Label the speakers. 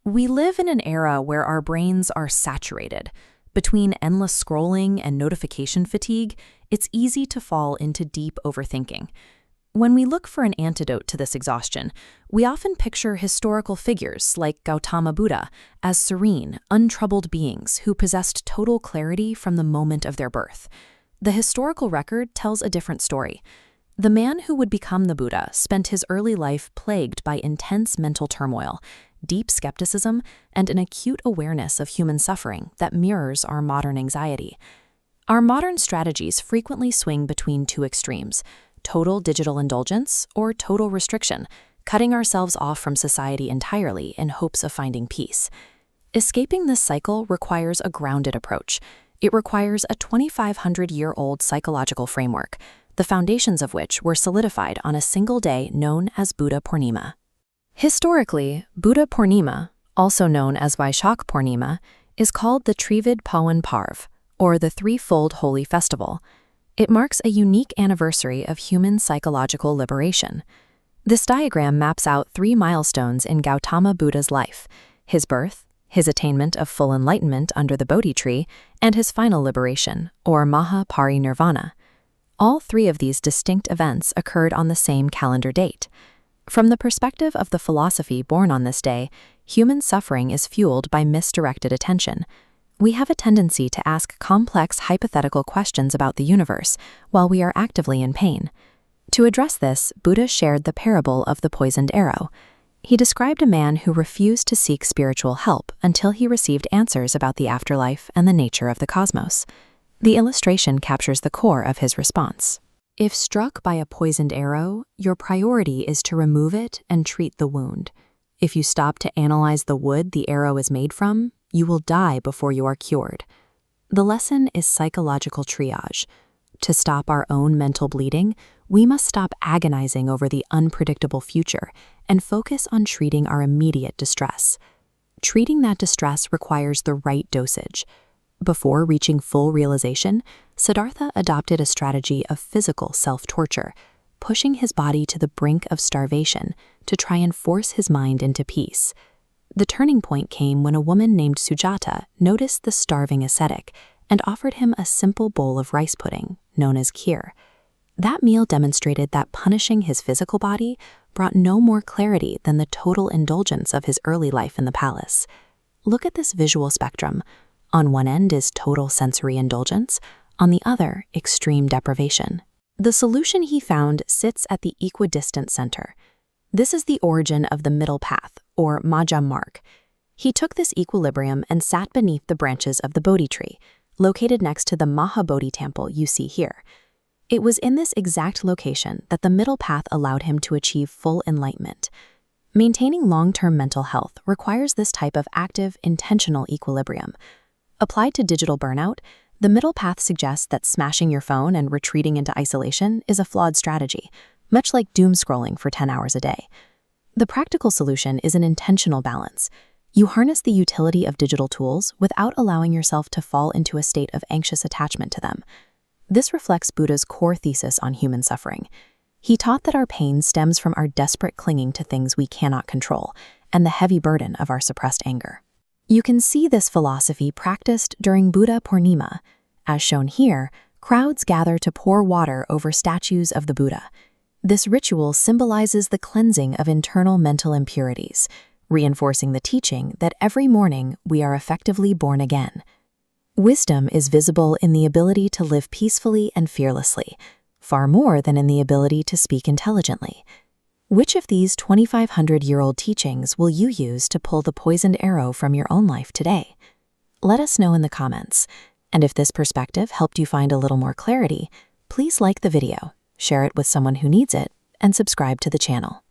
Speaker 1: We live in an era where our brains are saturated. Between endless scrolling and notification fatigue, it's easy to fall into deep overthinking. When we look for an antidote to this exhaustion, we often picture historical figures like Gautama Buddha as serene, untroubled beings who possessed total clarity from the moment of their birth. The historical record tells a different story. The man who would become the Buddha spent his early life plagued by intense mental turmoil, deep skepticism, and an acute awareness of human suffering that mirrors our modern anxiety. Our modern strategies frequently swing between two extremes: total digital indulgence or total restriction, cutting ourselves off from society entirely in hopes of finding peace. Escaping this cycle requires a grounded approach. It requires a 2,500-year-old psychological framework, the foundations of which were solidified on a single day known as Buddha Purnima. Historically, Buddha Purnima, also known as Vesak Purnima, is called the Trivid Pawan Parv, or the Threefold Holy Festival. It marks a unique anniversary of human psychological liberation. This diagram maps out 3 milestones in Gautama Buddha's life: his birth, his attainment of full enlightenment under the Bodhi tree, and his final liberation, or Mahaparinirvana. All 3 of these distinct events occurred on the same calendar date. From the perspective of the philosophy born on this day, human suffering is fueled by misdirected attention. We have a tendency to ask complex hypothetical questions about the universe while we are actively in pain. To address this, Buddha shared the parable of the poisoned arrow. He described a man who refused to seek spiritual help until he received answers about the afterlife and the nature of the cosmos. The illustration captures the core of his response. If struck by a poisoned arrow, your priority is to remove it and treat the wound. If you stop to analyze the wood the arrow is made from, you will die before you are cured. The lesson is psychological triage. To stop our own mental bleeding, we must stop agonizing over the unpredictable future and focus on treating our immediate distress. Treating that distress requires the right dosage. Before reaching full realization, Siddhartha adopted a strategy of physical self-torture, pushing his body to the brink of starvation to try and force his mind into peace. The turning point came when a woman named Sujata noticed the starving ascetic and offered him a simple bowl of rice pudding, known as Kheer. That meal demonstrated that punishing his physical body brought no more clarity than the total indulgence of his early life in the palace. Look at this visual spectrum. On one end is total sensory indulgence, on the other, extreme deprivation. The solution he found sits at the equidistant center. This is the origin of the middle path, or Majjhima marg. He took this equilibrium and sat beneath the branches of the Bodhi tree, located next to the Mahabodhi temple you see here. It was in this exact location that the middle path allowed him to achieve full enlightenment. Maintaining long-term mental health requires this type of active, intentional equilibrium. Applied to digital burnout, the middle path suggests that smashing your phone and retreating into isolation is a flawed strategy, much like doom scrolling for 10 hours a day. The practical solution is an intentional balance. You harness the utility of digital tools without allowing yourself to fall into a state of anxious attachment to them. This reflects Buddha's core thesis on human suffering. He taught that our pain stems from our desperate clinging to things we cannot control and the heavy burden of our suppressed anger. You can see this philosophy practiced during Buddha Purnima. As shown here, crowds gather to pour water over statues of the Buddha. This ritual symbolizes the cleansing of internal mental impurities, reinforcing the teaching that every morning we are effectively born again. Wisdom is visible in the ability to live peacefully and fearlessly, far more than in the ability to speak intelligently. Which of these 2,500-year-old teachings will you use to pull the poisoned arrow from your own life today? Let us know in the comments. And if this perspective helped you find a little more clarity, please like the video, share it with someone who needs it, and subscribe to the channel.